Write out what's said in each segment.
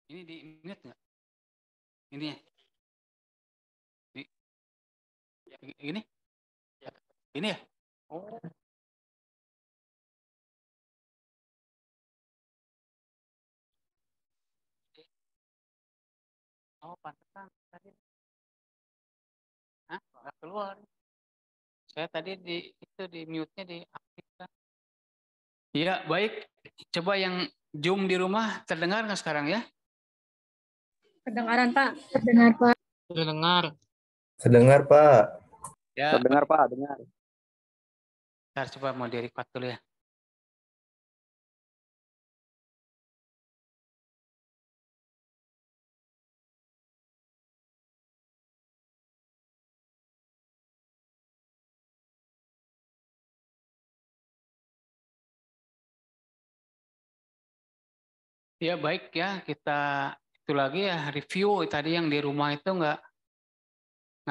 Ini di mute nggak? Ini ya? Ini? Ini ya? Oh. Oh, pantesan tadi. Hah? Nggak keluar. Saya tadi di mute-nya diaktifkan. Iya, baik. Coba yang Zoom di rumah terdengar nggak sekarang ya? Kedengaran, Pak. Terdengar, Pak. Terdengar. Terdengar, Pak. Ya, Terdengar, Pak, dengar. bentar, coba mau di-record dulu ya. Ya, baik ya. Kita itu lagi ya, review tadi yang di rumah itu nggak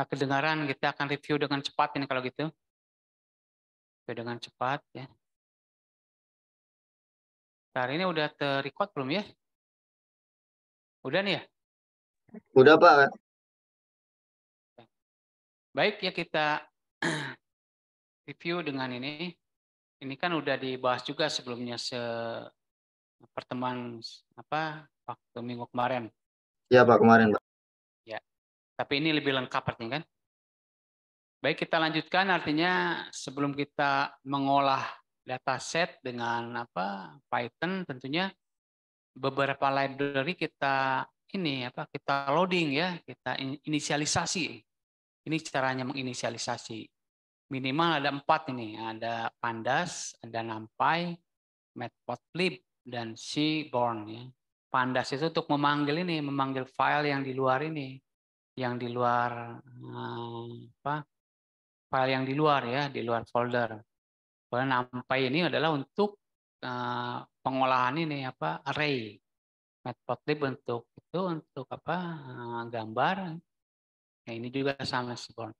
kedengaran. Kita akan review dengan cepat ini kalau gitu. Review dengan cepat ya. Hari ini udah ter-record belum ya? Udah nih ya? Udah, Pak. Baik ya, kita review dengan ini. Ini kan udah dibahas juga sebelumnya pertemuan waktu minggu kemarin. Iya, Pak, kemarin, Pak. Ya. Tapi ini lebih lengkap artinya kan. Baik, kita lanjutkan artinya sebelum kita mengolah dataset dengan Python, tentunya beberapa library kita loading ya, kita inisialisasi. Ini caranya menginisialisasi. Minimal ada 4 ini, ada Pandas, ada NumPy, Matplotlib, dan Seaborn ya. Pandas itu untuk memanggil file yang di luar ini, yang di luar file yang di luar ya, di luar folder. Kalau NumPy ini adalah untuk pengolahan ini array. Matplotlib untuk gambar. Nah, ini juga sama Seaborn.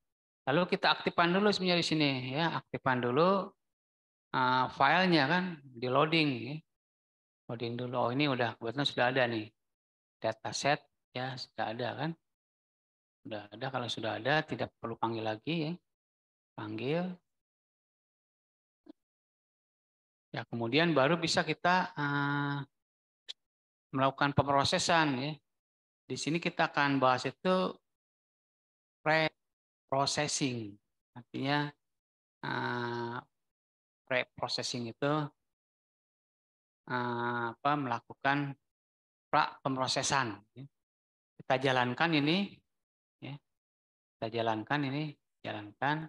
Lalu kita aktifkan dulu sebenarnya di sini ya, aktifkan dulu filenya kan, di loading ya. Loading dulu. Oh, ini kebetulan sudah ada nih. Dataset ya, sudah ada kan. Sudah ada, kalau sudah ada tidak perlu panggil lagi ya. Panggil. Ya, kemudian baru bisa kita melakukan pemrosesan ya. Di sini kita akan bahas itu pre-processing. Artinya pre-processing itu melakukan pemrosesan. Kita jalankan ini, ya. Kita jalankan ini, jalankan.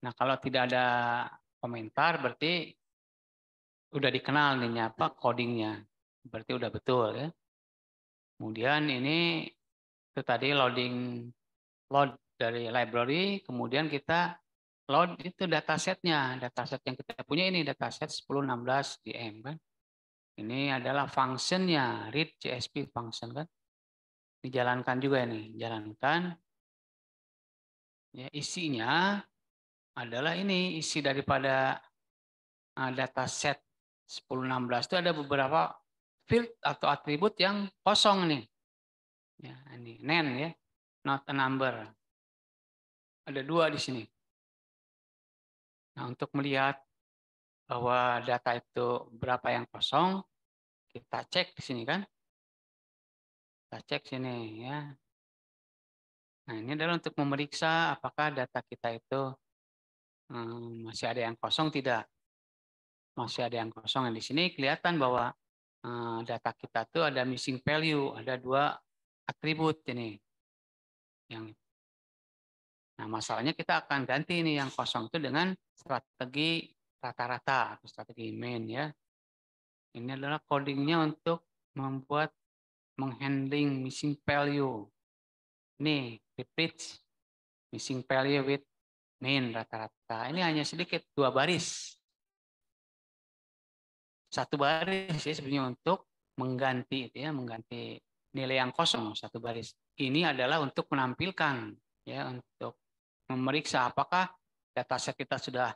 Nah, kalau tidak ada komentar, berarti udah dikenal nih codingnya, berarti udah betul ya. Kemudian ini itu tadi load dari library, kemudian kita load itu datasetnya, dataset yang kita punya ini dataset 1016 DM kan. Ini adalah functionnya, read JSP function kan. Dijalankan juga ini, jalankan. Ya, isinya adalah ini, isi daripada dataset 1016 itu ada beberapa field atau atribut yang kosong nih. Ya, ini nen ya, not a number. Ada 2 di sini. Nah, untuk melihat bahwa data itu berapa yang kosong, kita cek di sini kan. Kita cek sini ya. Nah, ini adalah untuk memeriksa apakah data kita itu masih ada yang kosong tidak. Masih ada yang kosong. Di sini kelihatan bahwa data kita tuh ada missing value, ada 2 atribut ini. Nah, masalahnya kita akan ganti nih yang kosong itu dengan strategi rata-rata atau strategi main ya. Ini adalah codingnya untuk membuat menghandling missing value. Ini repeat missing value with main rata-rata. Ini hanya sedikit 2 baris. 1 baris ya sebenarnya untuk mengganti itu ya, mengganti nilai yang kosong 1 baris. Ini adalah untuk menampilkan ya, untuk memeriksa apakah dataset kita sudah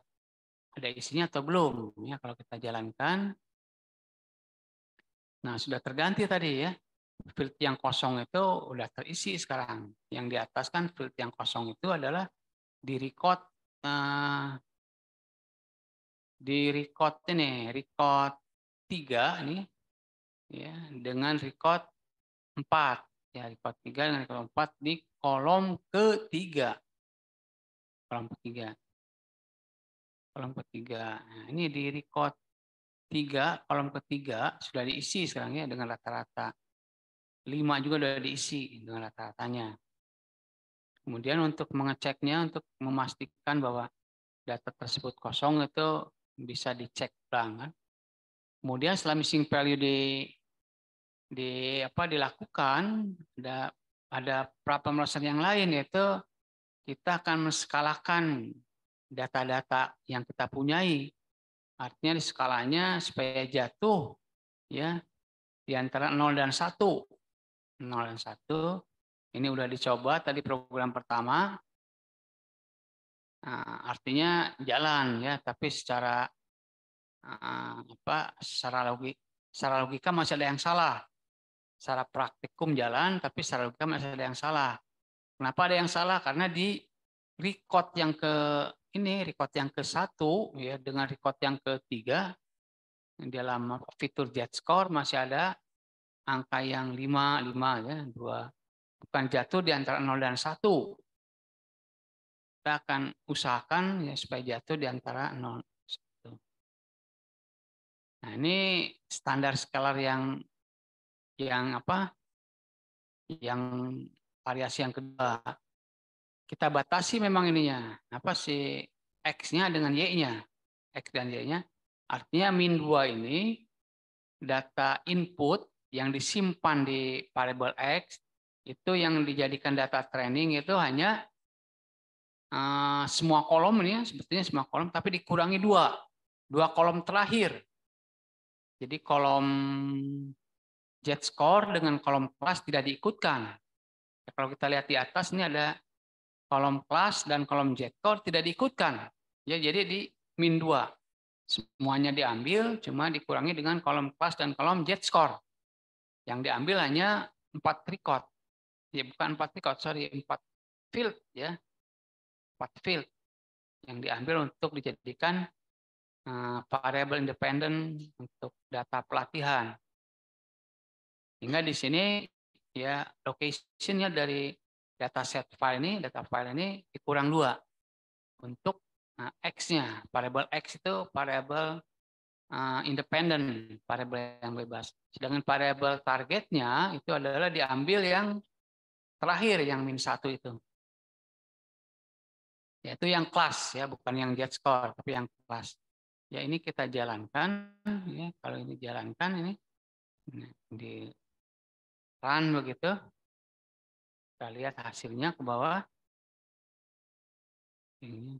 ada isinya atau belum ya. Kalau kita jalankan, Nah, sudah terganti tadi ya. Field yang kosong itu udah terisi sekarang. Yang di atas kan field yang kosong itu adalah di record ini, record 3 nih ya, dengan record 4. Ya, record 3 dengan record 4 di kolom ketiga. Kolom ketiga. Kolom ketiga. Nah, ini di record 3, kolom ketiga sudah diisi sekarang ya dengan rata-rata. 5 juga sudah diisi dengan rata-ratanya. Kemudian untuk mengeceknya, untuk memastikan bahwa data tersebut kosong itu bisa dicek ulang kan. Kemudian setelah missing value dilakukan, ada pemrosesan yang lain, yaitu kita akan menskalakan data-data yang kita punyai. Artinya di skalanya supaya jatuh ya di antara 0 dan 1. 0 dan 1. Ini udah dicoba tadi program pertama. Nah, artinya jalan ya, tapi secara secara logika masih ada yang salah. Secara praktikum jalan, tapi secara logika masih ada yang salah. Kenapa ada yang salah? Karena di record yang record yang ke-1 ya dengan record yang ke-3 dalam fitur Z-score masih ada angka yang 5 ya, 2. Bukan jatuh di antara 0 dan 1. Kita akan usahakan ya supaya jatuh di antara 0 dan 1. Nah, ini standar scalar yang variasi yang kedua. Kita batasi memang ininya. Si X-nya dengan Y-nya. X dan Y-nya. Artinya min 2 ini data input yang disimpan di variable X itu yang dijadikan data training itu hanya semua kolom ini ya, sebetulnya semua kolom, tapi dikurangi 2 kolom terakhir. Jadi kolom Z-score dengan kolom kelas tidak diikutkan. Ya, kalau kita lihat di atas ini ada kolom kelas dan kolom Z-score tidak diikutkan. Ya, jadi di min 2. Semuanya diambil, cuma dikurangi dengan kolom kelas dan kolom Z-score. Yang diambil hanya 4 record. Ya, bukan 4 record, 4 field ya. 4 field yang diambil untuk dijadikan variable independent untuk data pelatihan. Hingga di sini ya location-nya dari data file ini dikurang 2 untuk X-nya. Variable X itu variable independent, variable yang bebas. Sedangkan variable targetnya itu adalah diambil yang terakhir, yang min 1 itu. Yaitu yang kelas ya, bukan yang Z-score, tapi yang kelas. Ya ini kita jalankan ya, kalau ini jalankan ini di run begitu. Kita lihat hasilnya ke bawah. Ini.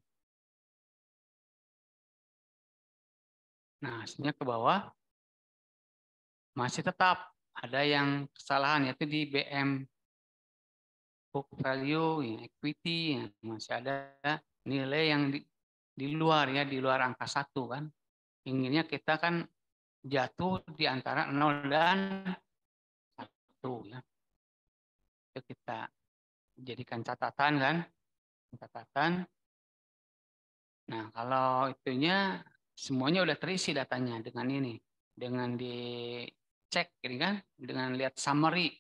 Nah, hasilnya ke bawah. Masih tetap ada yang kesalahan, yaitu di BM book value, ya, equity, ya, masih ada nilai yang di luar ya, di luar angka 1 kan. Inginnya kita kan jatuh di antara 0 dan 1 ya. Itu kita jadikan catatan kan. Catatan. Nah, kalau itunya semuanya udah terisi datanya dengan ini. Dengan dicek ini kan, dengan lihat summary.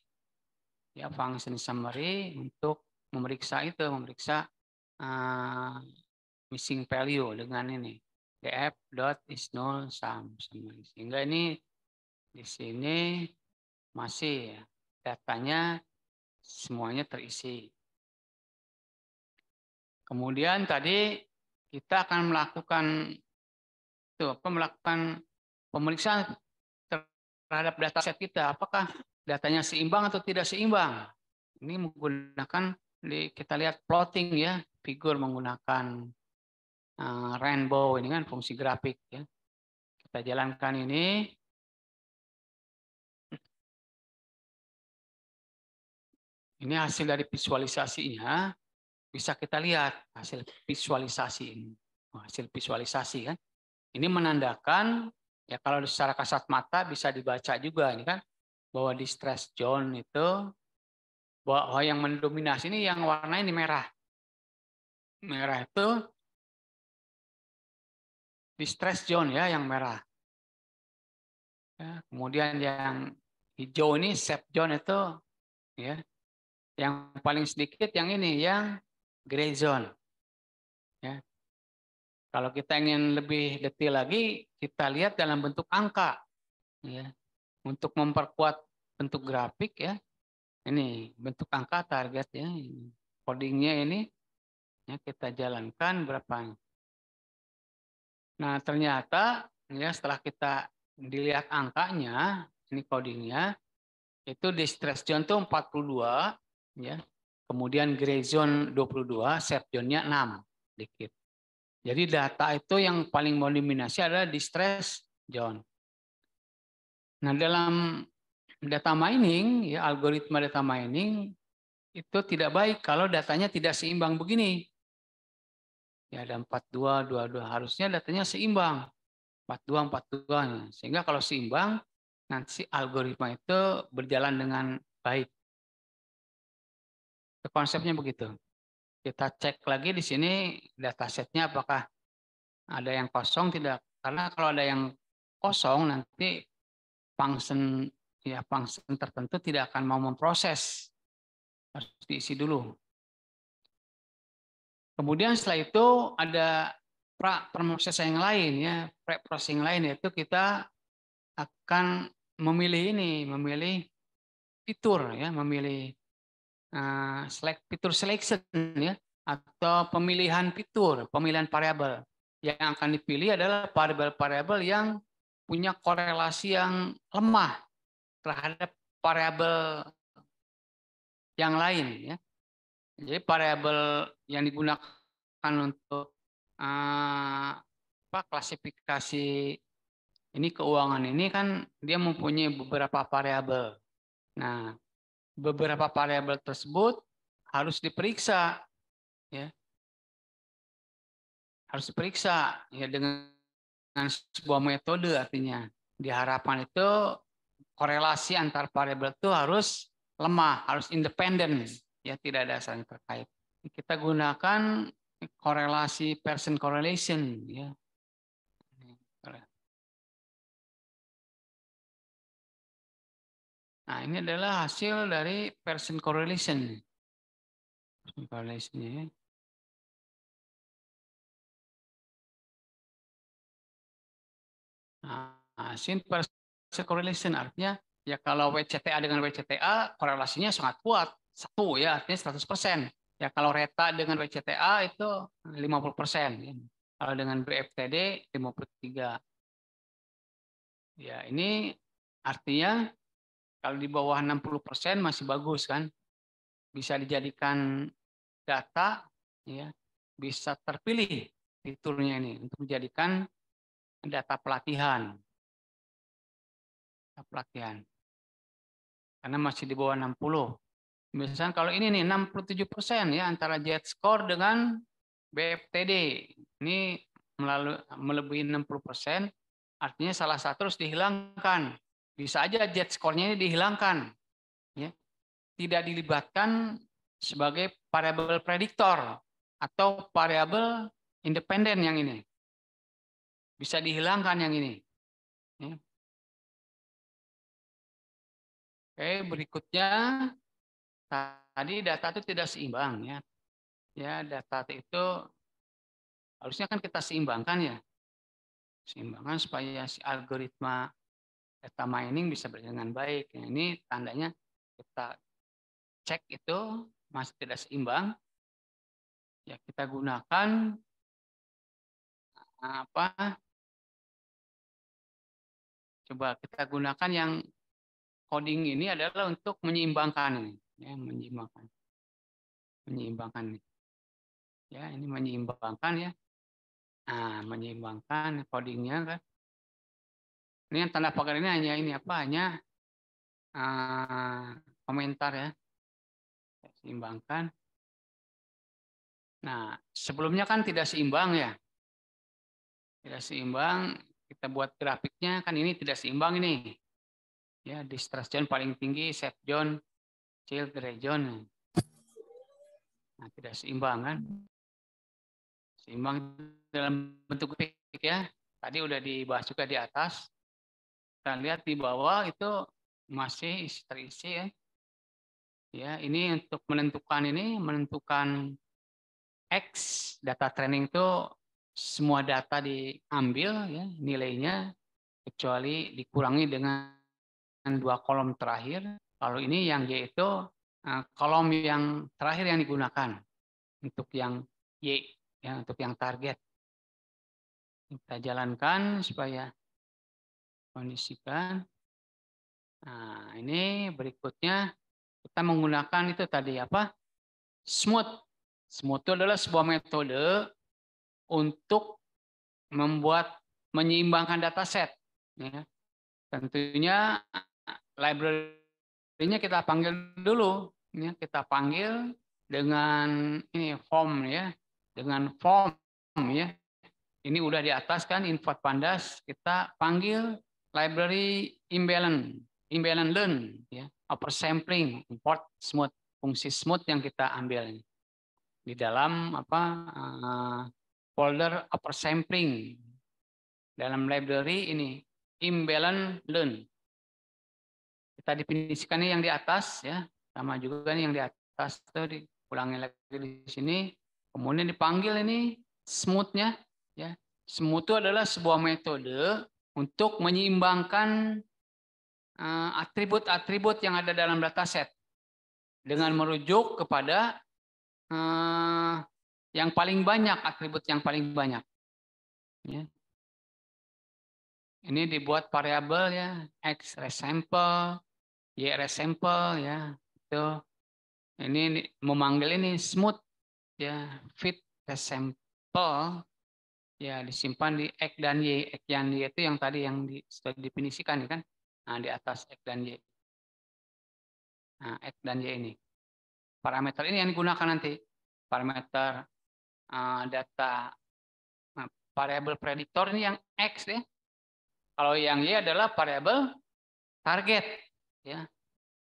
Ya, function summary untuk memeriksa missing value dengan ini. df.isNull_sum. Sehingga ini di sini masih ya, datanya semuanya terisi. Kemudian tadi kita akan melakukan pemeriksaan terhadap dataset kita, apakah datanya seimbang atau tidak seimbang. Ini menggunakan kita lihat plotting ya, figur menggunakan rainbow ini kan fungsi grafik ya. Kita jalankan ini. Ini hasil dari visualisasinya. Bisa kita lihat hasil visualisasi ini. Hasil visualisasi kan. Ini menandakan Ya kalau secara kasat mata bisa dibaca juga ini kan bahwa di stress zone itu bahwa yang mendominasi ini yang warna ini merah. Merah itu di stress zone ya yang merah. Ya, kemudian yang hijau ini safe zone itu ya yang paling sedikit yang ini yang gray zone. Ya. Kalau kita ingin lebih detail lagi, kita lihat dalam bentuk angka. Ya. Untuk memperkuat bentuk grafik ya, ini bentuk angka target ya, codingnya ini ya kita jalankan berapa. Nah ternyata ya setelah kita dilihat angkanya, ini codingnya itu di stress zone itu 42 ya, kemudian gray zone 22, safe zone-nya 6 dikit. Jadi data itu yang paling mendominasi adalah di stress zone. Nah dalam data mining, ya algoritma data mining itu tidak baik kalau datanya tidak seimbang begini. Ya ada 42, 22, harusnya datanya seimbang. 42, 42. Sehingga kalau seimbang, nanti algoritma itu berjalan dengan baik. Konsepnya begitu. Kita cek lagi di sini datasetnya apakah ada yang kosong tidak. Karena kalau ada yang kosong nanti function tertentu tidak akan mau memproses. Harus diisi dulu. Kemudian setelah itu ada proses yang lain ya, pre-processing lain yaitu kita akan memilih fitur ya, memilih fitur selection ya atau pemilihan fitur, pemilihan variabel. Yang akan dipilih adalah variabel-variabel yang punya korelasi yang lemah terhadap variabel yang lain ya. Jadi variabel yang digunakan untuk klasifikasi ini keuangan ini kan dia mempunyai beberapa variabel. Nah, beberapa variabel tersebut harus diperiksa ya. Harus diperiksa ya dengan sebuah metode artinya. Diharapkan itu korelasi antar variabel itu harus lemah, harus independen ya, tidak ada saling terkait. Kita gunakan korelasi Pearson correlation ya. Nah, ini adalah hasil dari Pearson correlation. Correlation ya. Nah, hasil Pearson correlation artinya ya kalau WCTA dengan WCTA korelasinya sangat kuat. 1 ya, artinya 100%. Ya kalau Reta dengan WCTA itu 50%. Ya. Kalau dengan BFTD 53. Ya, ini artinya kalau di bawah 60% masih bagus kan. Bisa dijadikan data ya, bisa terpilih fiturnya ini untuk dijadikan data pelatihan. Karena masih di bawah 60. Misalnya kalau ini nih 67% ya antara Z-score dengan BFTD. Ini melebihi 60%, artinya salah satu harus dihilangkan. Bisa aja Z-score-nya ini dihilangkan. Ya. Tidak dilibatkan sebagai variabel prediktor atau variabel independen yang ini. Bisa dihilangkan yang ini. Ya. Oke, berikutnya tadi data itu tidak seimbang ya. Ya, data itu harusnya kan kita seimbangkan ya. Seimbangkan supaya si algoritma data mining bisa berjalan dengan baik. Nah, ini tandanya kita cek itu masih tidak seimbang. Ya, kita gunakan apa? Coba kita gunakan yang coding ini adalah untuk menyeimbangkan ini, ya, menyeimbangkan. Ya, ini menyeimbangkan ya. Nah, menyeimbangkan codingnya kan. Ini yang tanda pagar ini hanya ini apa? Hanya komentar ya. Seimbangkan. Nah, sebelumnya kan tidak seimbang ya. Tidak seimbang. kita buat grafiknya kan ini tidak seimbang ini. Ya, distress zone paling tinggi, safe zone, chill, gray zone. Nah, tidak seimbang kan? Seimbang dalam bentuk grafik ya. Tadi udah dibahas juga di atas. Kita lihat di bawah itu masih terisi ya. Ya, ini untuk menentukan X data training itu semua data diambil ya nilainya kecuali dikurangi dengan dua kolom terakhir. Kalau ini yang Y itu kolom yang terakhir yang digunakan untuk yang Y ya untuk yang target. Kita jalankan supaya kondisikan. Nah, ini berikutnya kita menggunakan itu tadi apa? Smooth. Smooth itu adalah sebuah metode untuk menyeimbangkan dataset. Ya. Tentunya library-nya kita panggil dulu. Ya. Kita panggil dengan ini form ya, dengan form ya. Ini udah di atas kan info pandas. Kita panggil library imbalance learn ya, upper sampling, import smooth, fungsi smooth yang kita ambil di dalam folder upper sampling dalam library ini imbalance learn. Kita definisikan yang di atas ya, sama juga nih yang di atas itu diulangi lagi di sini. Kemudian dipanggil ini smooth-nya ya. Smooth itu adalah sebuah metode untuk menyeimbangkan atribut-atribut yang ada dalam dataset dengan merujuk kepada yang paling banyak, atribut yang paling banyak. Ya. Ini dibuat variabel ya, X resample, Y resample ya. Itu ini memanggil ini smooth ya, fit resample ya disimpan di X dan Y. X dan Y itu yang tadi yang sudah definisikan ya kan. Nah, di atas X dan Y. Nah, X dan Y ini. Parameter ini yang digunakan nanti. Parameter data variabel prediktor ini yang X ya. Kalau yang Y adalah variabel target ya.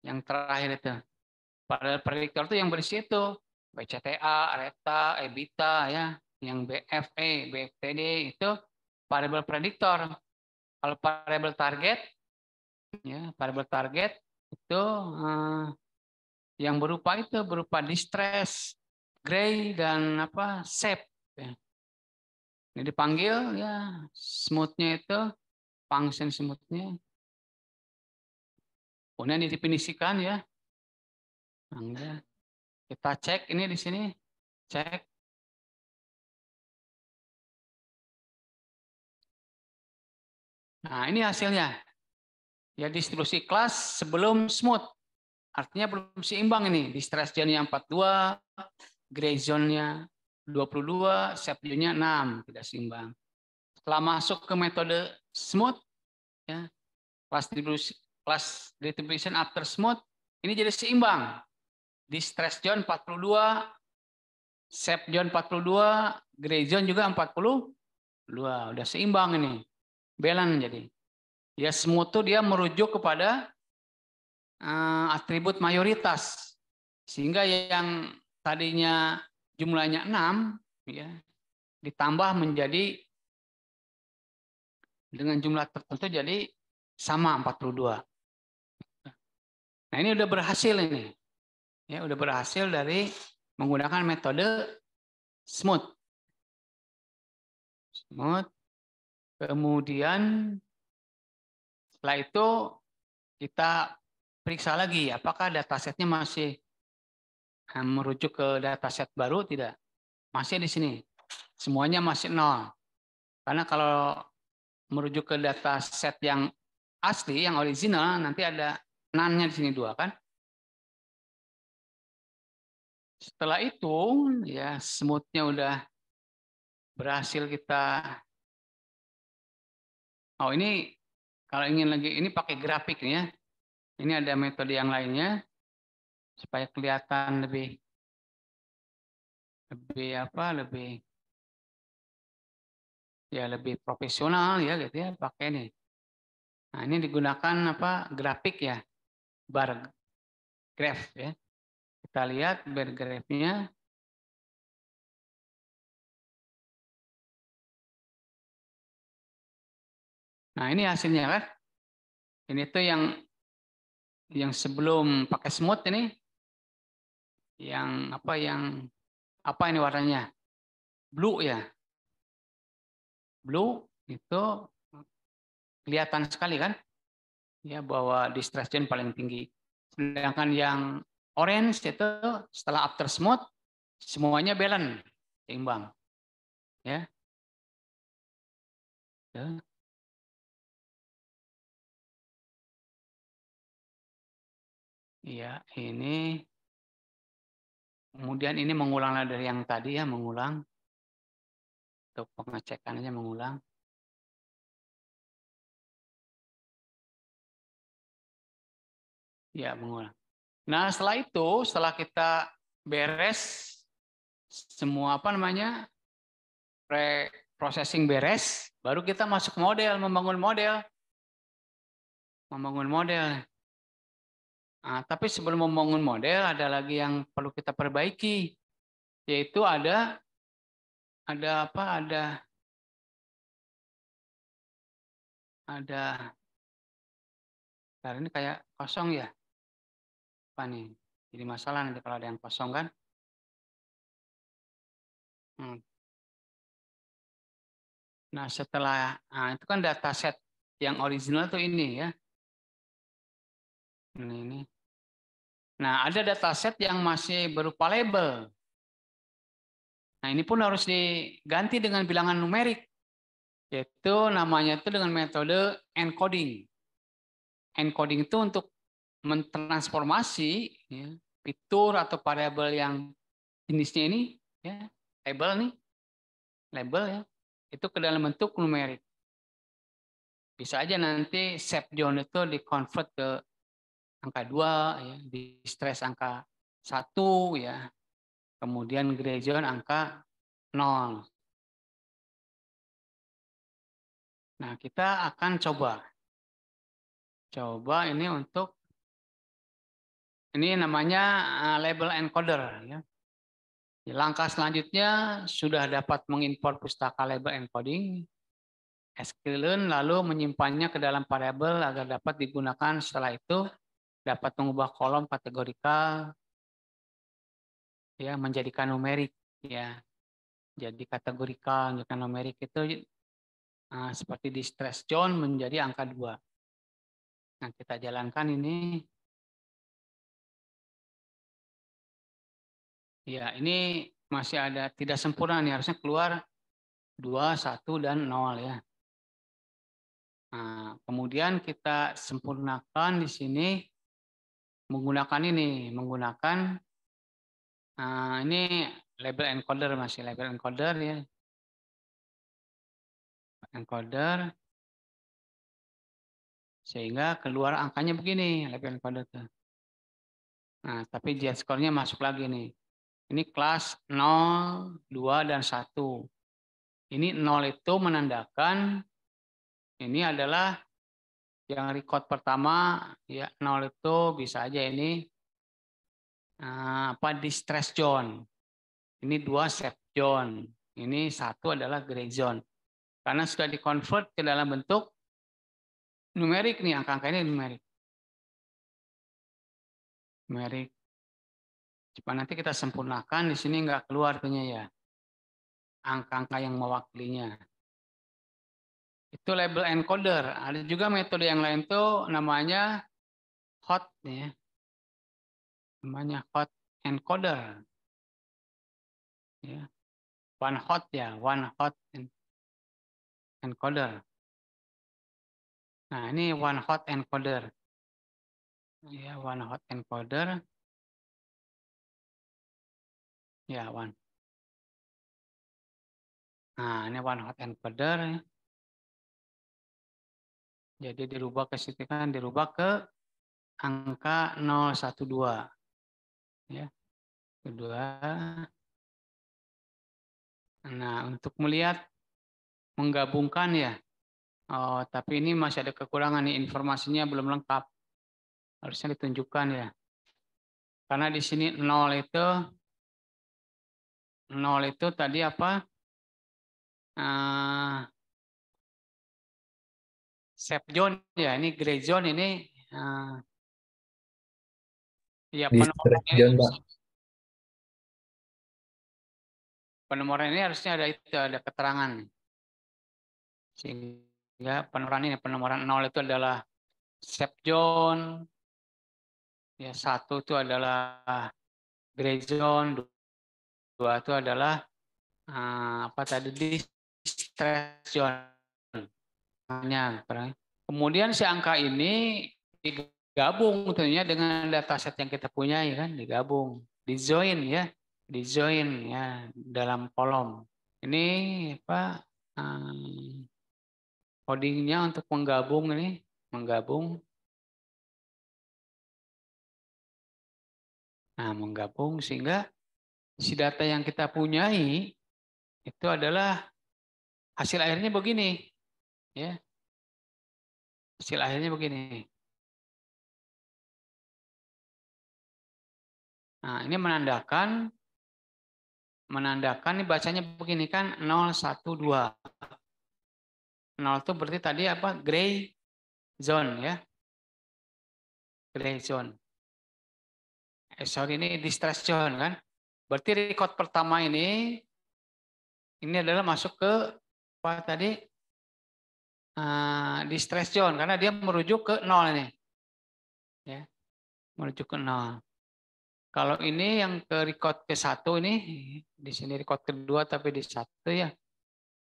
Yang terakhir itu. Variabel prediktor itu yang berisi itu BCTA, RETA, EBITDA ya, yang BFE, BFTD itu variabel prediktor. Kalau variabel target ya, variabel target itu yang berupa distress, gray dan shape ya. Ini dipanggil ya smooth-nya itu function smooth-nya. Kemudian didefinisikan ya. Kita cek ini di sini, cek. Nah, ini hasilnya. Ya distribusi kelas sebelum smooth. Artinya belum seimbang ini. Distress zone-nya 42, gray zone-nya 22, shape zone-nya 6, tidak seimbang. Setelah masuk ke metode smooth, ya, class distribution after smooth, ini jadi seimbang. Distress zone 42, shape zone 42, gray zone juga 42, udah seimbang ini. Balance jadi. Ya smooth itu dia merujuk kepada atribut mayoritas. Sehingga yang tadinya jumlahnya 6 ya, ditambah menjadi dengan jumlah tertentu jadi sama 42. Nah, ini udah berhasil ini. Ya, udah berhasil dari menggunakan metode smooth. Smooth. Kemudian setelah itu kita periksa lagi apakah datasetnya masih merujuk ke dataset baru tidak. Masih di sini. Semuanya masih 0. Karena kalau merujuk ke dataset yang asli, yang original, nanti ada none-nya di sini 2 kan. Setelah itu, ya smooth-nya udah berhasil kita. Oh ini kalau ingin lagi ini pakai grafik ya. Ini ada metode yang lainnya supaya kelihatan lebih ya lebih profesional ya gitu ya pakai ini. Nah, ini digunakan apa? Grafik ya, bar graph ya. Kita lihat bar graph-nya. Nah, ini hasilnya kan. Ini tuh yang sebelum pakai smooth ini yang apa ini warnanya? Blue ya. Blue itu kelihatan sekali kan? Ya bahwa distress gene paling tinggi. Sedangkan yang orange itu setelah after smooth semuanya balance, seimbang. Ya. Ya. Iya, ini kemudian ini mengulang dari yang tadi ya, mengulang untuk pengecekan aja mengulang. Ya, mengulang. Nah, setelah itu, setelah kita beres semua apa namanya? Pre-processing beres, baru kita masuk model, membangun model. Membangun model. Nah, tapi sebelum membangun model ada lagi yang perlu kita perbaiki, yaitu ada apa? Ada karena ini kayak kosong ya. Apa nih? Jadi masalah nanti kalau ada yang kosong kan. Nah, itu kan dataset yang original tuh ini ya. Ini. Nah, ada dataset yang masih berupa label. Nah, ini pun harus diganti dengan bilangan numerik. Yaitu namanya itu dengan metode encoding. Encoding itu untuk mentransformasi ya, fitur atau variabel yang jenisnya ini ya, label ya, itu ke dalam bentuk numerik. Bisa aja nanti shape zone itu di-convert ke angka 2 ya, di stress angka 1 ya. Kemudian gray zone angka 0. Nah, kita akan coba ini untuk ini namanya label encoder ya. Langkah selanjutnya sudah dapat mengimport pustaka label encoding sklearn lalu menyimpannya ke dalam variabel agar dapat digunakan setelah itu dapat mengubah kolom kategorikal ya menjadikan numerik ya. Jadi kategorikal menjadikan numerik itu seperti di stress zone menjadi angka 2. Nah, kita jalankan ini. Ya, ini masih ada tidak sempurna nih, harusnya keluar 2, 1 dan 0 ya. Nah, kemudian kita sempurnakan di sini menggunakan ini label encoder masih label encoder ya. Encoder sehingga keluar angkanya begini label encoder tuh. Nah, tapi Z-score-nya masuk lagi nih. Ini kelas 0, 2 dan 1. Ini 0 itu menandakan ini adalah yang record pertama ya 0 itu bisa aja ini di stress zone. Ini 2 safe zone. Ini 1 adalah gray zone. Karena sudah dikonvert ke dalam bentuk numerik nih, angka-angka ini numerik. Numerik. Coba nanti kita sempurnakan di sini nggak keluar tuhnya ya. Angka-angka yang mewakilinya. Itu label encoder. Ada juga metode yang lain tuh namanya hot ya. Namanya hot encoder. Ya. One hot encoder. Nah, ini one hot encoder. Ya, one hot encoder. Ya, one. Nah, ini one hot encoder. Ya. Jadi dirubah ke situ kan, dirubah ke angka 012. Ya. Kedua. Nah, untuk melihat menggabungkan ya. Oh, tapi ini masih ada kekurangan nih, informasinya belum lengkap. Harusnya ditunjukkan ya. Karena di sini 0 itu tadi apa? Safe zone ya, ini gray zone ini ya Distress zone, Pak. penomoran ini harusnya ada itu, ada keterangan. Sehingga penomoran 0 itu adalah safe zone, ya 1 itu adalah gray zone, 2 itu adalah apa tadi, distress zone. Kemudian si angka ini digabung tentunya dengan dataset yang kita punya ya kan, digabung, di-join ya dalam kolom. Ini apa codingnya untuk menggabung ini, menggabung sehingga si data yang kita punyai itu adalah hasil akhirnya begini ya. Hasil akhirnya begini. Nah, ini menandakan nih bacanya begini kan 012. 0 itu berarti tadi apa? Gray zone ya. Gray zone. Sorry, ini distress zone kan. Berarti record pertama ini adalah masuk ke apa tadi? Distress zone karena dia merujuk ke 0 ini. Ya. Merujuk ke 0. Kalau ini yang ke record ke-1 ini, di sini record kedua tapi di 1 ya.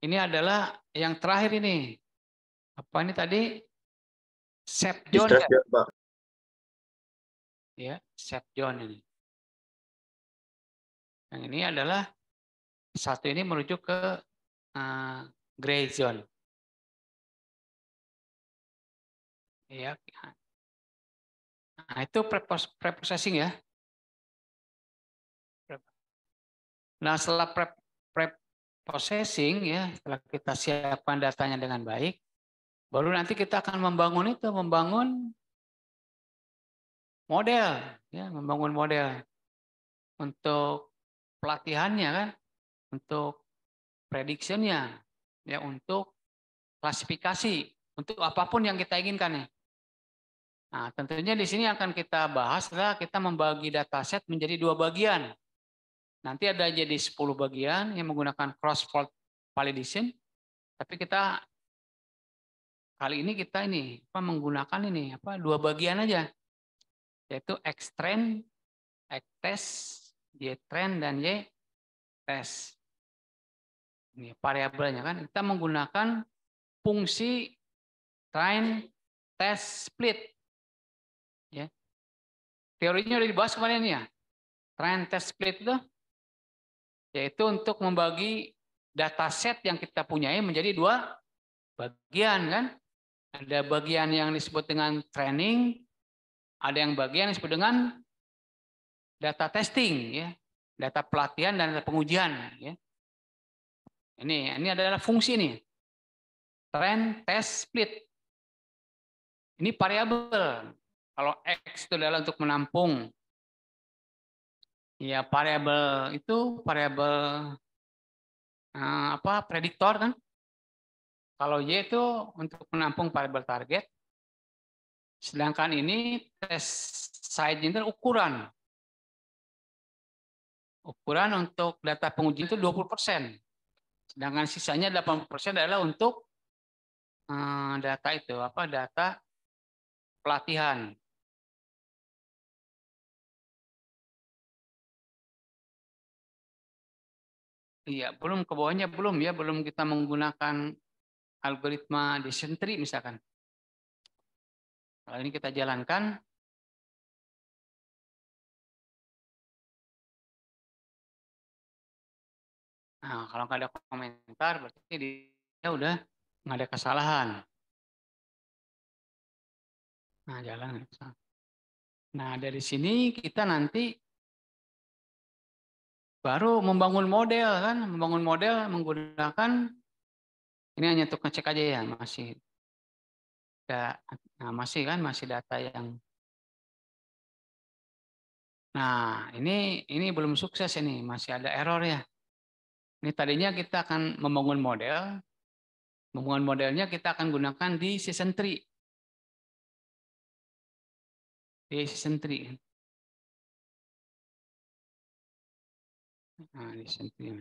Ini adalah yang terakhir ini. Apa ini tadi? Safe zone Distress ya? zone, Pak. Ya, safe zone ini. Yang ini adalah 1 ini merujuk ke gray zone. Ya. Nah, itu preprocessing ya. Nah, setelah preprocessing ya, setelah kita siapkan datanya dengan baik, baru nanti kita akan membangun model, ya, membangun model untuk pelatihannya kan, untuk prediksinya, ya, untuk klasifikasi, untuk apapun yang kita inginkan ya. Nah, tentunya di sini akan kita bahas setelah kita membagi dataset menjadi 2 bagian. Nanti ada jadi 10 bagian yang menggunakan cross-fault validation, tapi kali ini kita menggunakan 2 bagian aja, yaitu X-trend, X-test, Y-trend, dan Y-test. Ini variabelnya kan, kita menggunakan fungsi train, test, split. Ya. Teorinya udah dibahas kemarin ya. Train, test, split itu yaitu untuk membagi dataset yang kita punyai menjadi 2 bagian kan. Ada bagian yang disebut dengan training, ada yang bagian yang disebut dengan data testing ya, data pelatihan dan data pengujian ya. Ini adalah fungsi nih. Train, test, split. Ini variabel. Kalau X itu adalah untuk menampung ya, variabel itu prediktor kan. Kalau Y itu untuk menampung variabel target. Sedangkan ini test size itu ukuran. Ukuran untuk data pengujian itu 20%. Sedangkan sisanya 80% adalah untuk data itu data pelatihan. Iya, belum ke bawahnya belum kita menggunakan algoritma decision tree misalkan. Kalau ini kita jalankan, nah kalau nggak ada komentar berarti dia udah nggak ada kesalahan. Nah, jalan. Nah, dari sini kita nanti baru membangun model kan, membangun model menggunakan Ini hanya untuk ngecek aja ya, masih masih kan masih data yang. Nah, ini belum sukses ini, masih ada error ya. Ini tadinya kita akan membangun model. Membangun modelnya kita akan gunakan di season tree. Di season tree. Nah, di season tree.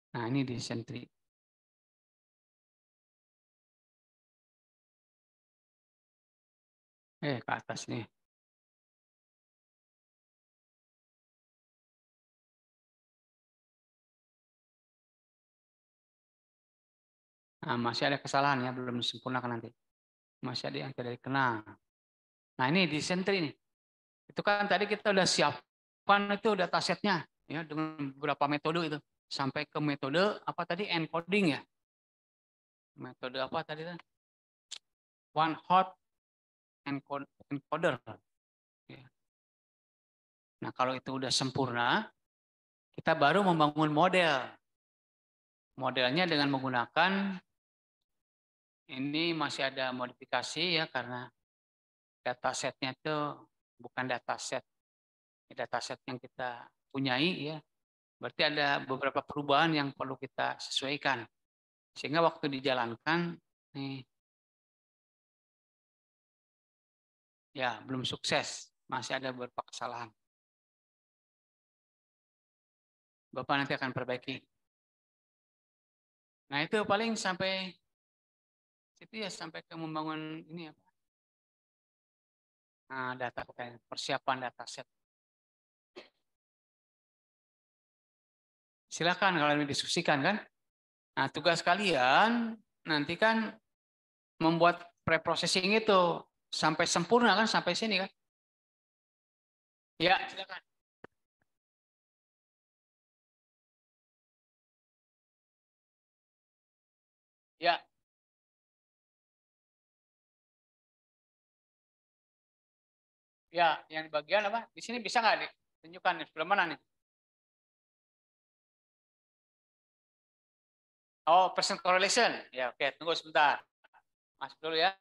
Nah, ini di season tree. Ke atas nih. Nah, masih ada kesalahan ya, belum disempurnakan nanti. Masih ada yang tidak dikenal. Nah, ini di season tree nih. Itu kan tadi kita udah siapkan itu datasetnya ya dengan beberapa metode itu. Sampai ke metode apa tadi, encoding ya. Metode apa tadi? One hot encoder. Nah, kalau itu udah sempurna, kita baru membangun model. Modelnya dengan menggunakan, ini masih ada modifikasi ya, karena datasetnya itu bukan dataset yang kita punyai ya. Berarti ada beberapa perubahan yang perlu kita sesuaikan. Sehingga waktu dijalankan, nih, ya belum sukses. Masih ada beberapa kesalahan. Bapak nanti akan perbaiki. Nah, itu paling sampai situ ya, sampai ke membangun ini apa? Nah, data persiapan dataset. Silakan kalau ini diskusikan kan. Nah, tugas kalian nanti kan membuat preprocessing itu sampai sempurna kan, sampai sini kan. Ya, silakan. Ya. Ya, yang di bagian apa? Di sini bisa nggak ditunjukkan nih, sebelah mana nih? Oh, percent correlation. Ya, oke, tunggu sebentar. Masuk dulu ya.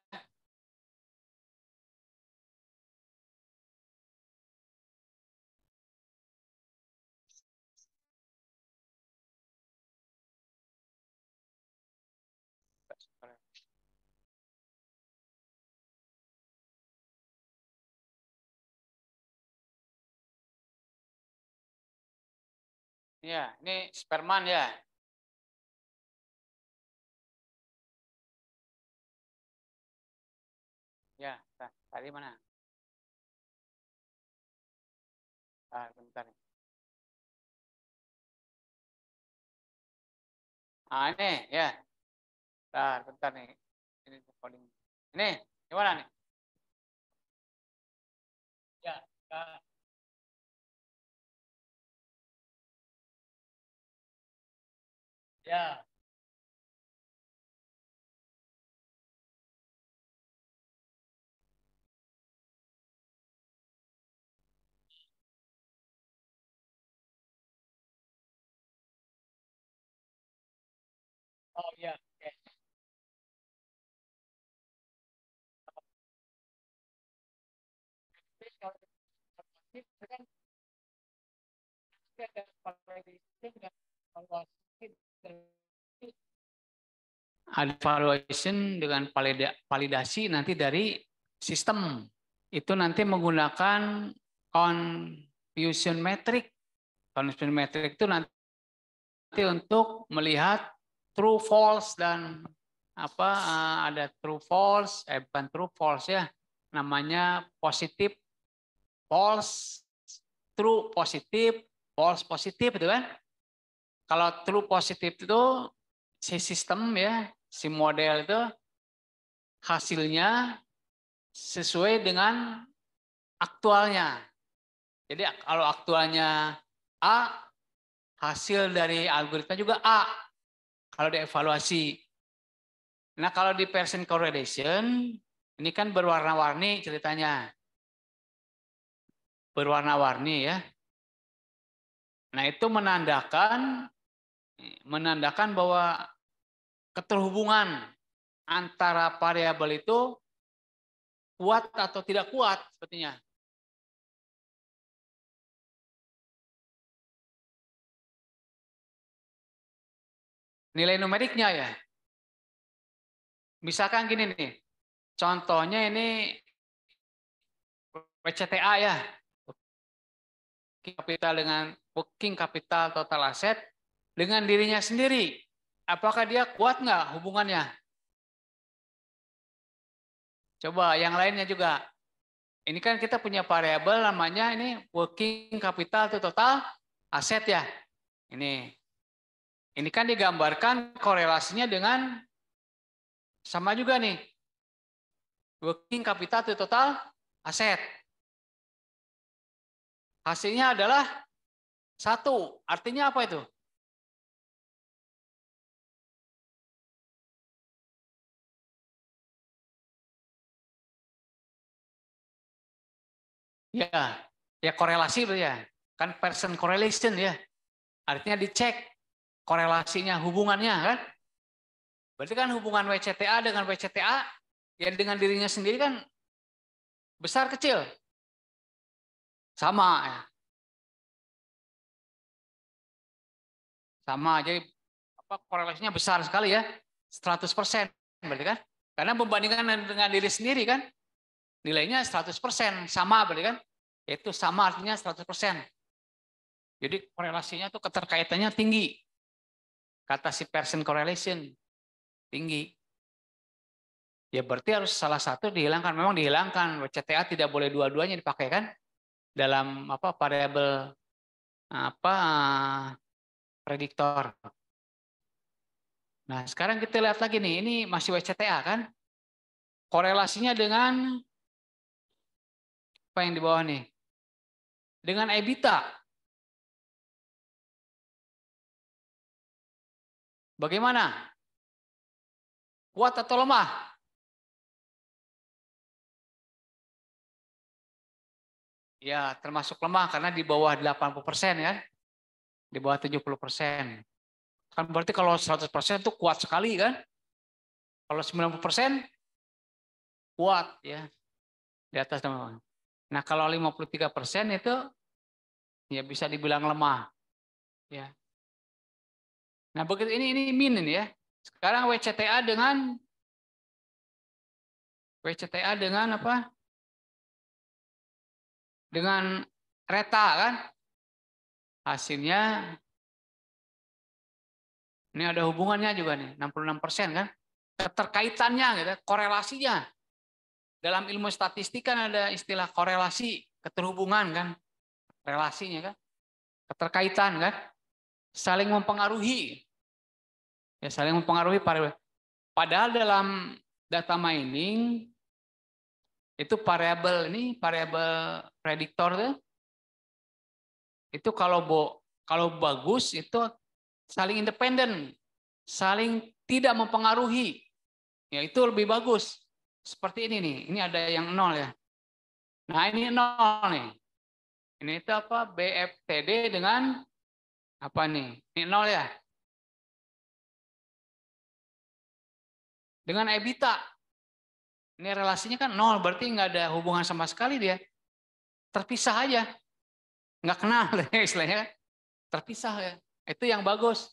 Ya, ini Sperman ya. Ya, tadi mana? Bentar. Ini ya. Bentar nih. Ini recording. Ini gimana nih? Ya. Ya. Oh ya. Oke. Ada evaluation dengan validasi nanti dari sistem. Itu nanti menggunakan confusion metric. Confusion metric itu nanti untuk melihat true false dan apa ada true false, bukan true false ya, namanya positif false, true positif, false positif itu kan. Kalau true positif itu si sistem ya, si model itu hasilnya sesuai dengan aktualnya. Jadi kalau aktualnya A, hasil dari algoritma juga A. Kalau dievaluasi. Nah, kalau di Pearson correlation, ini kan berwarna-warni ceritanya. Berwarna-warni ya. Nah, itu menandakan menandakan bahwa keterhubungan antara variabel itu kuat atau tidak kuat sepertinya. Nilai numeriknya ya. Misalkan gini nih. Contohnya ini WCTA ya. Kapital dengan working capital total asset dengan dirinya sendiri. Apakah dia kuat nggak hubungannya? Coba yang lainnya juga. Ini kan kita punya variabel namanya ini working capital to total asset ya. Ini kan digambarkan korelasinya dengan sama juga nih. Working capital to total asset. Hasilnya adalah 1. Artinya apa itu? Ya korelasi ya. Kan person correlation ya. Artinya dicek korelasinya, hubungannya kan. Berarti kan hubungan WCTA dengan WCTA ya dengan dirinya sendiri kan besar kecil. Sama ya. Sama, jadi korelasinya besar sekali ya. 100% berarti kan. Karena membandingkan dengan diri sendiri kan. Nilainya 100% sama berarti kan. Itu sama artinya 100%. Jadi korelasinya tuh keterkaitannya tinggi. Kata si person correlation tinggi. Ya berarti harus salah satu dihilangkan. Memang dihilangkan. WCTA tidak boleh dua-duanya dipakai kan dalam variabel prediktor. Nah, sekarang kita lihat lagi nih. Ini masih WCTA kan? Korelasinya dengan apa yang di bawah nih? Dengan EBITDA. Bagaimana? Kuat atau lemah? Ya, termasuk lemah karena di bawah 80% kan? Di bawah 70%. Kan berarti kalau 100% itu kuat sekali kan? Kalau 90% kuat ya. Di atas teman-teman. Nah, kalau 53% itu ya bisa dibilang lemah. Ya. Nah, begitu ini min ini ya. Sekarang WCTA dengan apa? Dengan reta kan? Hasilnya ini ada hubungannya juga nih, 66% kan? Keterkaitannya gitu, korelasinya. Dalam ilmu statistik kan ada istilah korelasi, keterhubungan kan? Relasinya kan? Keterkaitan kan? Saling mempengaruhi. Ya, saling mempengaruhi. Padahal dalam data mining itu variabel prediktor itu kalau bagus itu saling independen, saling tidak mempengaruhi. Ya itu lebih bagus. Seperti ini nih. Ini ada yang 0 ya. Nah, ini 0 nih. Ini itu apa? BFTD dengan apa nih? Ini 0 ya. Dengan EBITDA. Ini relasinya kan 0, berarti nggak ada hubungan sama sekali dia. Terpisah aja. Nggak kenal istilahnya. Terpisah ya. Itu yang bagus.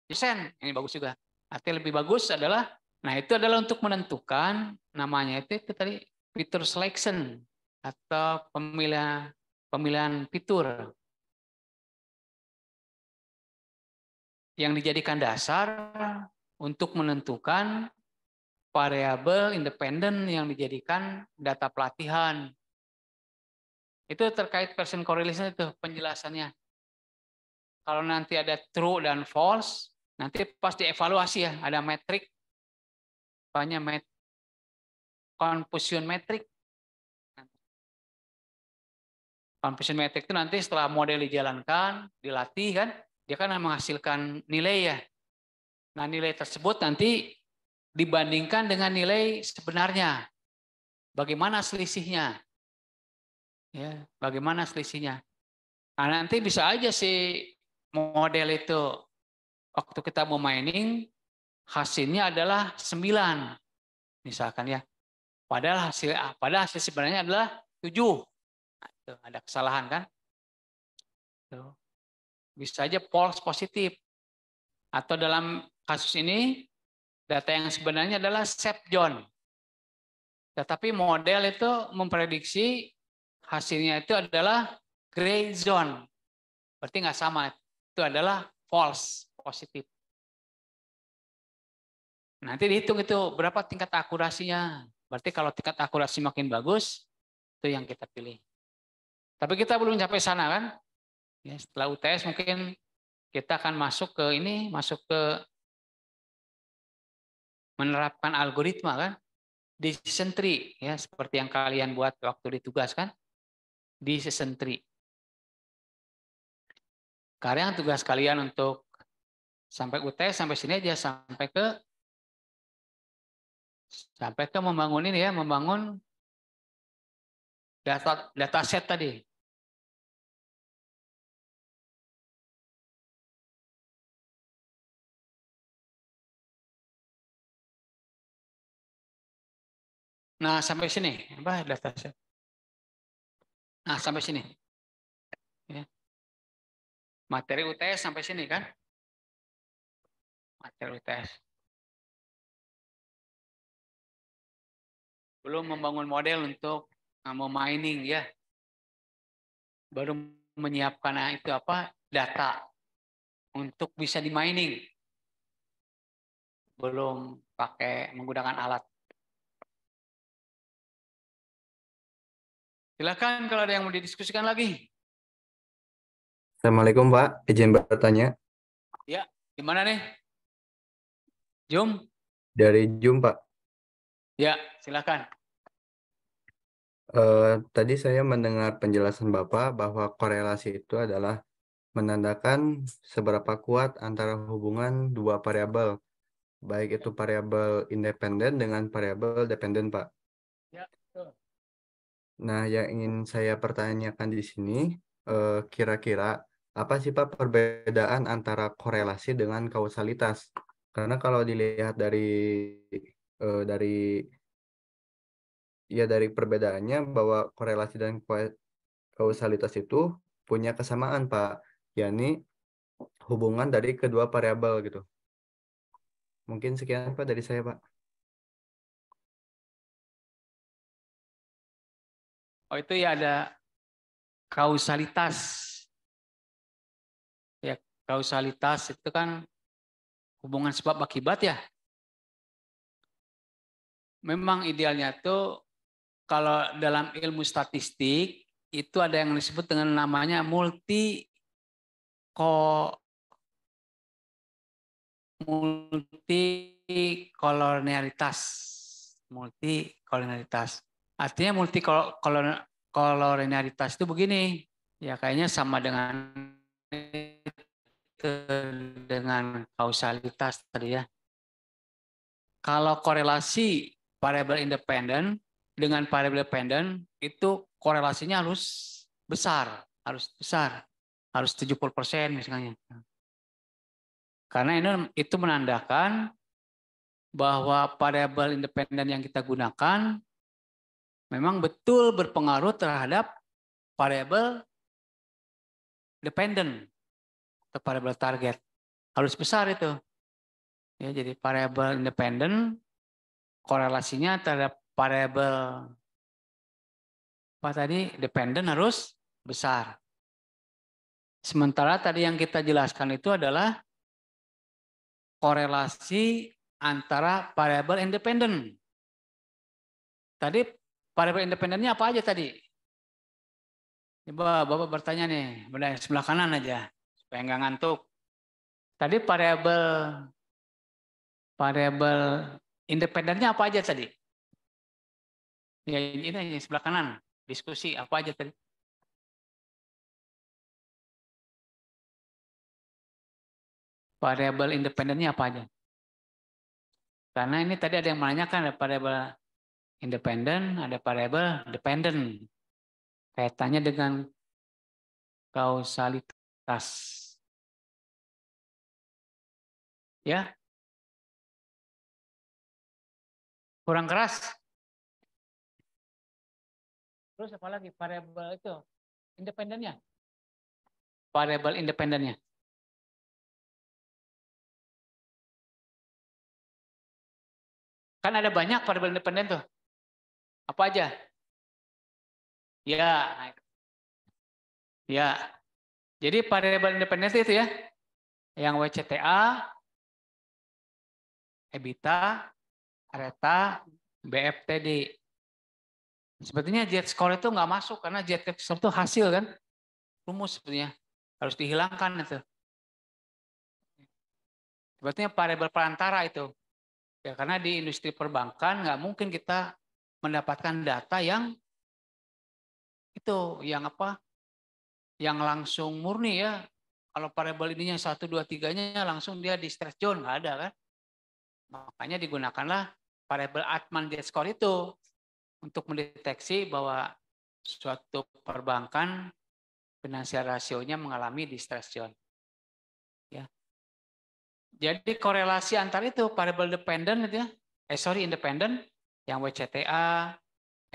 Ini bagus juga. Artinya lebih bagus adalah, nah itu adalah untuk menentukan namanya itu tadi fitur selection atau pemilihan fitur yang dijadikan dasar untuk menentukan variabel independen yang dijadikan data pelatihan. Itu terkait person correlation itu penjelasannya. Kalau nanti ada true dan false, nanti pas dievaluasi ya, ada metrik, banyak confusion metric. Confusion metric itu nanti setelah model dijalankan, dilatih kan, dia kan menghasilkan nilai ya. Nah nilai tersebut nanti dibandingkan dengan nilai sebenarnya. bagaimana selisihnya? Ya, bagaimana selisihnya? Nah, nanti bisa aja si model itu waktu kita mau mining hasilnya adalah 9 misalkan ya. Padahal hasil sebenarnya adalah 7. Nah, itu ada kesalahan kan? Tuh. Bisa aja false positif. Atau dalam kasus ini data yang sebenarnya adalah safe zone. Tetapi model itu memprediksi hasilnya itu adalah gray zone. Berarti nggak sama. Itu adalah false positif. Nanti dihitung itu berapa tingkat akurasinya. Berarti kalau tingkat akurasi makin bagus, itu yang kita pilih. Tapi kita belum sampai sana kan? Ya, setelah UTS mungkin kita akan masuk ke ini, masuk ke menerapkan algoritma kan? Decision tree ya, seperti yang kalian buat waktu ditugaskan. Decision tree. Karena tugas kalian untuk sampai UTS sampai sini aja, sampai ke membangun ini ya, membangun data set tadi. Nah, sampai sini, apa data set. Nah, sampai sini. Ya. Materi UTS sampai sini kan? Materi UTS. Belum membangun model untuk memining ya. Baru menyiapkan itu apa? Data untuk bisa di mining. Belum pakai menggunakan alat. Silakan kalau ada yang mau didiskusikan lagi. Assalamualaikum Pak, izin bertanya Ya, gimana nih? Jum? dari Zoom Pak. Ya, silakan. Tadi saya mendengar penjelasan Bapak bahwa korelasi itu adalah menandakan seberapa kuat antara hubungan dua variabel, baik itu variabel independen dengan variabel dependen Pak. Ya, betul. Nah, yang ingin saya pertanyakan di sini, kira-kira apa sih Pak perbedaan antara korelasi dengan kausalitas? Karena kalau dilihat dari perbedaannya bahwa korelasi dan kausalitas itu punya kesamaan Pak, yakni hubungan dari kedua variabel gitu. Mungkin sekian Pak dari saya Pak. Oh, itu ya ada kausalitas. Ya, kausalitas itu kan hubungan sebab akibat ya. Memang idealnya tuh kalau dalam ilmu statistik itu ada yang disebut dengan namanya multikolonialitas. Multikolonialitas. Artinya multikolonialitas itu begini. Ya kayaknya sama dengan kausalitas tadi ya. Kalau korelasi variabel independen dengan variabel dependen itu korelasinya harus besar, harus 70% misalnya. Karena itu menandakan bahwa variabel independen yang kita gunakan memang betul berpengaruh terhadap variabel dependen atau variabel target. Harus besar itu. Ya, jadi variabel independen korelasinya terhadap variabel apa tadi dependen harus besar. Sementara tadi yang kita jelaskan itu adalah korelasi antara variabel independen. Tadi variabel independennya apa aja tadi? Coba Bapak bertanya nih, sebelah kanan aja supaya nggak ngantuk. Tadi variabel independennya apa aja tadi? Ya ini sebelah kanan, diskusi apa aja tadi? Variabel independennya apa aja? Karena ini tadi ada yang menanyakan variabel independen, ada variabel dependent. Kaitannya dengan kausalitas. Ya. Kurang keras. Terus apa lagi variabel itu? Independennya. Variabel independennya. Kan ada banyak variabel independen tuh. Apa aja? Ya. Ya. Jadi variabel independen itu ya. Yang WCTA, EBITDA, reta, BFTD. Sebetulnya Z-score itu nggak masuk karena Z-score itu hasil kan. Rumus sebetulnya. Harus dihilangkan itu. Sebetulnya variabel perantara itu. Ya, karena di industri perbankan nggak mungkin kita mendapatkan data yang itu, yang apa? Yang langsung murni ya. Kalau variabel ininya 1, 2, 3-nya langsung dia di stress zone, nggak ada kan. Makanya digunakanlah variabel Altman Z-score itu untuk mendeteksi bahwa suatu perbankan finansial rasionya mengalami distress zone. Ya. Jadi korelasi antara itu variabel dependent itu ya, independent yang WCTA,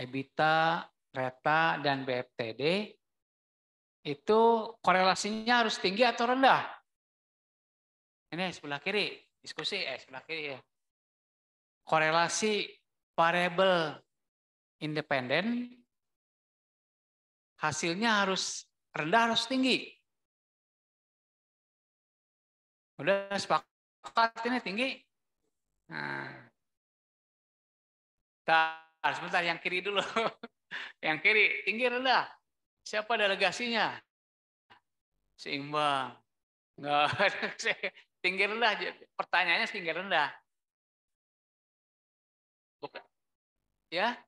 EBITDA, reta dan BFTD itu korelasinya harus tinggi atau rendah? Ini sebelah kiri, diskusi sebelah kiri ya. Korelasi variabel independen hasilnya harus rendah harus tinggi. Udah sepakat ini tinggi. Nah, sebentar yang kiri dulu. Yang kiri tinggi rendah. Siapa delegasinya? Seimbang. Enggak, tinggi rendah. Pertanyaannya tinggi rendah. Bukan. Ya?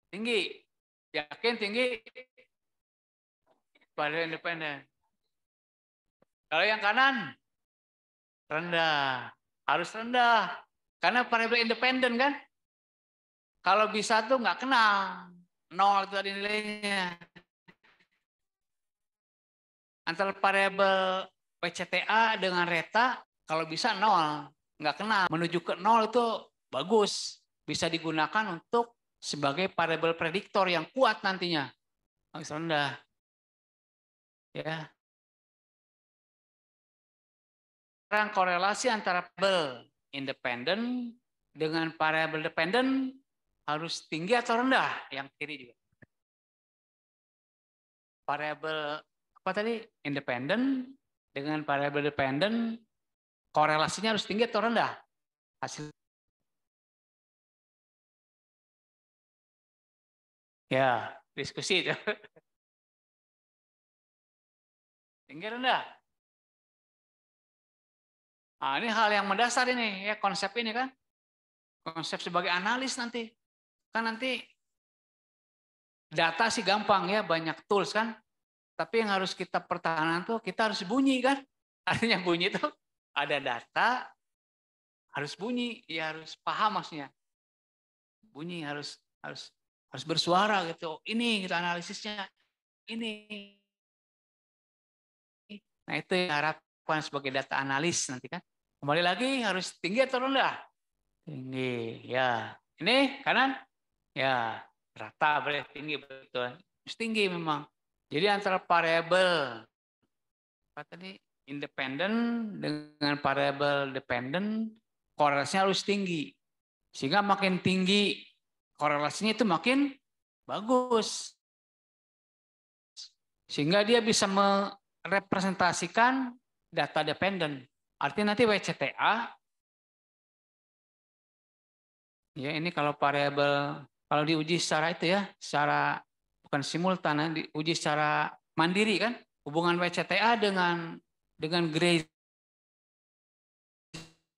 Tinggi. Yakin tinggi? Pada independen. Kalau yang kanan rendah. Harus rendah. Karena variabel independen kan? Kalau bisa tuh nggak kenal. 0 itu tadi nilainya. Antara variabel WCTA dengan reta, kalau bisa 0. Nggak kenal. Menuju ke 0 itu bagus. Bisa digunakan untuk sebagai variabel prediktor yang kuat nantinya. Harus rendah. Ya. Sekarang korelasi antara variabel independen dengan variabel dependen harus tinggi atau rendah? Yang kiri juga. Variabel apa tadi? Independen dengan variabel dependen korelasinya harus tinggi atau rendah? Hasil. Ya, diskusi itu. Tinggi rendah. Nah, ini hal yang mendasar ini ya, konsep ini kan. Konsep sebagai analis nanti. Kan nanti data sih gampang ya, banyak tools kan. Tapi yang harus kita pertahankan tuh kita harus bunyi kan. Artinya bunyi itu ada data, harus bunyi, ya harus paham maksudnya. Bunyi harus bersuara gitu. Ini kita analisisnya. Ini. Nah, itu yang harapkan sebagai data analis nanti kan. Kembali lagi harus tinggi atau rendah? Tinggi. Ya. Ini kanan? Ya, rata berarti tinggi betul. Harus tinggi memang. Jadi antara variabel apa tadi? Independen dengan variabel dependen korelasinya harus tinggi. Sehingga makin tinggi korelasinya itu makin bagus. Sehingga dia bisa merepresentasikan data dependen. Artinya nanti WCTA, ya ini kalau variabel, kalau diuji secara itu ya, secara bukan simultan, diuji secara mandiri kan, hubungan WCTA dengan gray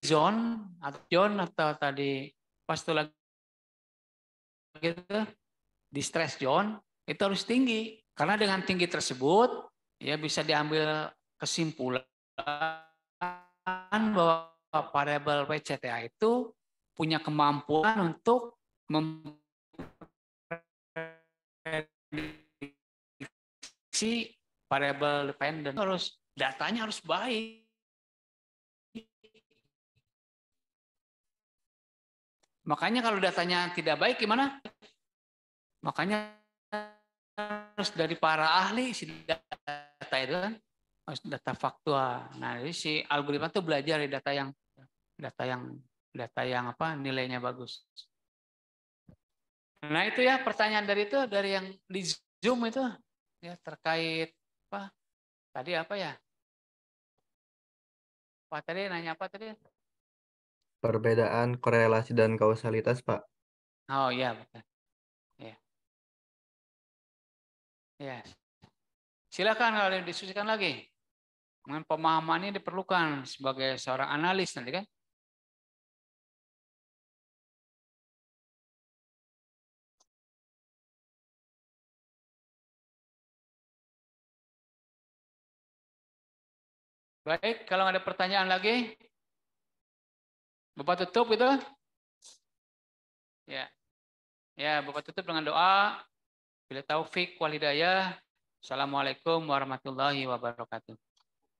zone atau tadi pas itu lagi gitu, di stress zone itu harus tinggi. Karena dengan tinggi tersebut ya bisa diambil kesimpulan bahwa variabel WCTA itu punya kemampuan untuk memprediksi variabel dependent, datanya harus baik. Makanya kalau datanya tidak baik gimana? Makanya harus dari para ahli si data itu kan, harus data faktual. Nah, jadi si algoritma itu belajar dari data yang apa nilainya bagus. Nah, itu ya pertanyaan dari yang di Zoom itu ya terkait apa? Tadi apa ya? Pak tadi nanya apa tadi? Perbedaan korelasi dan kausalitas, Pak. Oh iya, betul. Ya. Ya. Silakan kalau didiskusikan lagi. Dengan pemahaman ini diperlukan sebagai seorang analis nanti kan. Baik, kalau ada pertanyaan lagi, Bapak tutup itu. Ya. Ya, Bapak tutup dengan doa. Bila taufik wal hidayah. Assalamualaikum warahmatullahi wabarakatuh.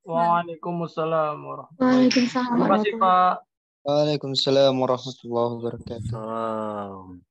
Waalaikumsalam warahmatullahi wabarakatuh. Waalaikumsalam. Terima kasih Pak. Waalaikumsalam warahmatullahi wabarakatuh. Salam.